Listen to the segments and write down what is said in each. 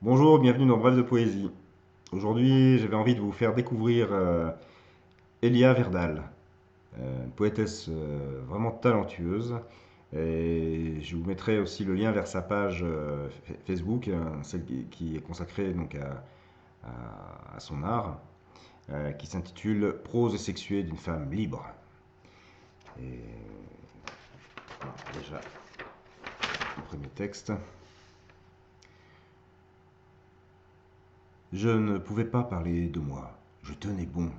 Bonjour, bienvenue dans Bref de Poésie. Aujourd'hui, j'avais envie de vous faire découvrir Elia Verdal, une poétesse vraiment talentueuse. Et je vous mettrai aussi le lien vers sa page Facebook, celle qui est consacrée donc à son art, qui s'intitule Prose sexuée d'une femme libre. Et voilà, déjà, le premier texte. Je ne pouvais pas parler de moi, je tenais bon.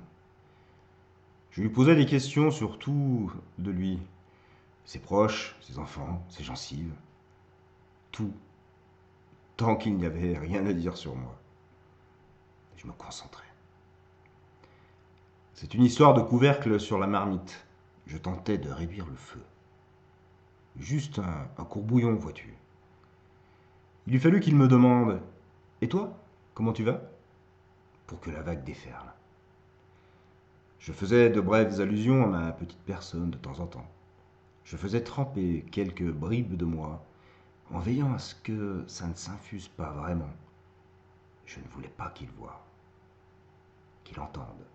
Je lui posais des questions sur tout de lui, ses proches, ses enfants, ses gencives, tout, tant qu'il n'y avait rien à dire sur moi. Je me concentrais. C'est une histoire de couvercle sur la marmite. Je tentais de réduire le feu. Juste un courbouillon, vois-tu. Il eût fallu qu'il me demande: Et toi, comment tu vas? Pour que la vague déferle. Je faisais de brèves allusions à ma petite personne de temps en temps. Je faisais tremper quelques bribes de moi, en veillant à ce que ça ne s'infuse pas vraiment. Je ne voulais pas qu'il voie, qu'il entende,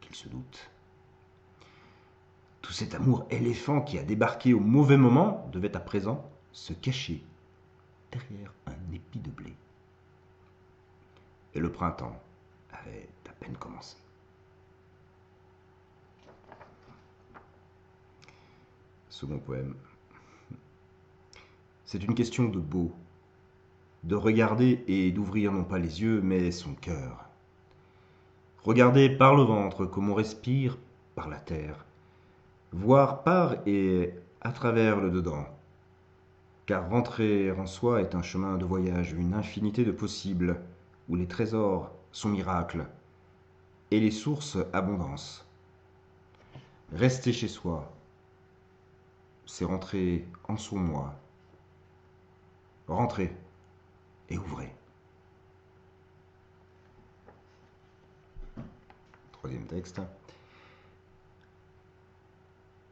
qu'il se doute. Tout cet amour éléphant qui a débarqué au mauvais moment devait à présent se cacher derrière un épi de blé. Et le printemps avait à peine commencé. Second poème. C'est une question de beau, de regarder et d'ouvrir non pas les yeux, mais son cœur. Regarder par le ventre comme on respire par la terre, voir par et à travers le dedans. Car rentrer en soi est un chemin de voyage, une infinité de possibles, où les trésors sont miracles et les sources abondance. Rester chez soi, c'est rentrer en son moi. Rentrez et ouvrez. Troisième texte.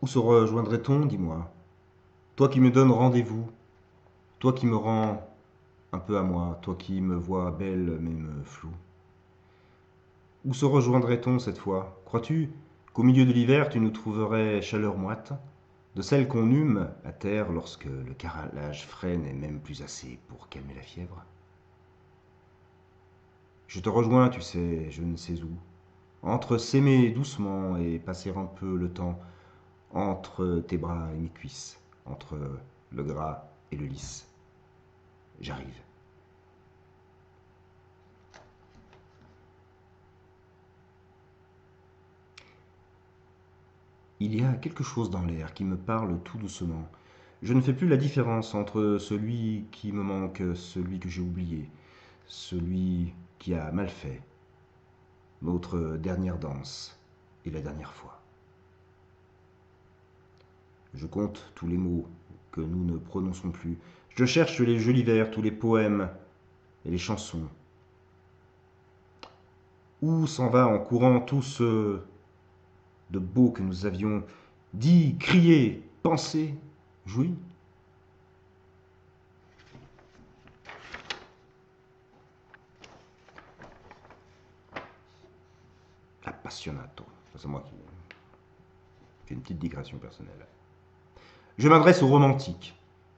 Où se rejoindrait-on, dis-moi? Toi qui me donnes rendez-vous, toi qui me rends un peu à moi, toi qui me vois belle mais me floue. Où se rejoindrait-on cette fois? Crois-tu qu'au milieu de l'hiver tu nous trouverais chaleur moite, de celle qu'on hume à terre lorsque le carrelage frais n'est même plus assez pour calmer la fièvre? Je te rejoins, tu sais, je ne sais où. Entre s'aimer doucement et passer un peu le temps, entre tes bras et mes cuisses, entre le gras et le lisse. J'arrive. Il y a quelque chose dans l'air qui me parle tout doucement. Je ne fais plus la différence entre celui qui me manque, celui que j'ai oublié, celui qui a mal fait, notre dernière danse et la dernière fois. Je compte tous les mots que nous ne prononçons plus. Je cherche les jolis vers, tous les poèmes et les chansons. Où s'en va en courant tout ce de beau que nous avions dit, crié, pensé, joui? Appassionato. C'est moi qui fais une petite digression personnelle. Je m'adresse aux romantiques,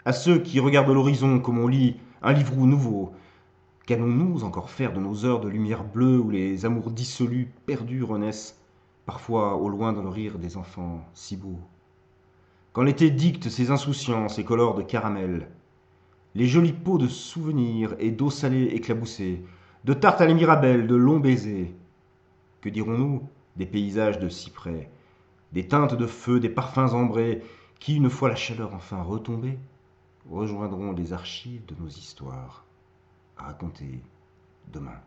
à ceux qui regardent l'horizon comme on lit un livre nouveau. Qu'allons-nous encore faire de nos heures de lumière bleue où les amours dissolus, perdus, renaissent, parfois au loin dans le rire des enfants si beaux? Quand l'été dicte ses insouciances et colore de caramel, les jolis pots de souvenirs et d'eau salée éclaboussée, de tartes à la mirabelle, de longs baisers, que dirons-nous des paysages de cyprès, des teintes de feu, des parfums ambrés, qui, une fois la chaleur enfin retombée, rejoindront les archives de nos histoires, à raconter demain.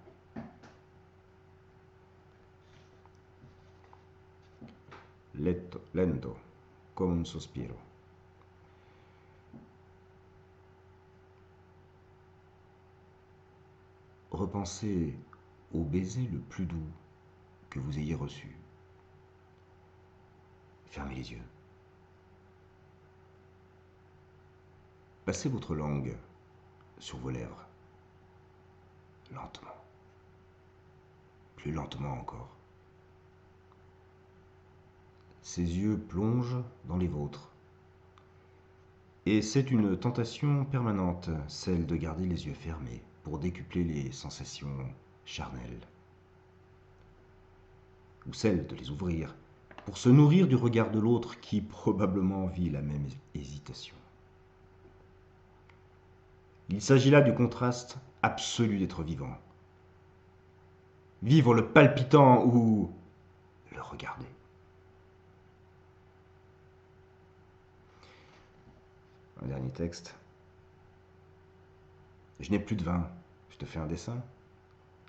Lento, comme un sospiro. Repensez au baiser le plus doux que vous ayez reçu. Fermez les yeux. Passez votre langue sur vos lèvres. lentement, plus lentement encore. Ses yeux plongent dans les vôtres. Et c'est une tentation permanente, celle de garder les yeux fermés pour décupler les sensations charnelles. Ou celle de les ouvrir pour se nourrir du regard de l'autre qui probablement vit la même hésitation. Il s'agit là du contraste absolu d'être vivant. Vivre le palpitant ou le regarder. Un dernier texte. Je n'ai plus de vin. Je te fais un dessin.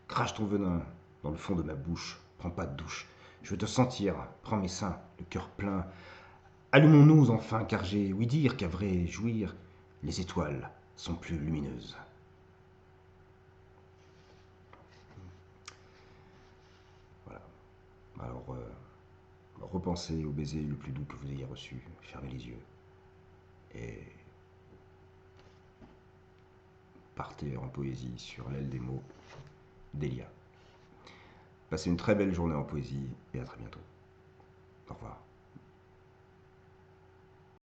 Crache ton venin dans le fond de ma bouche. Prends pas de douche. Je veux te sentir. Prends mes seins, le cœur plein. Allumons-nous enfin, car j'ai ouï dire qu'à vrai jouir, les étoiles sont plus lumineuses. Voilà. Alors, repensez au baiser le plus doux que vous ayez reçu. Fermez les yeux. Et partez en poésie sur l'aile des mots d'Elia. Passez une très belle journée en poésie et à très bientôt. Au revoir.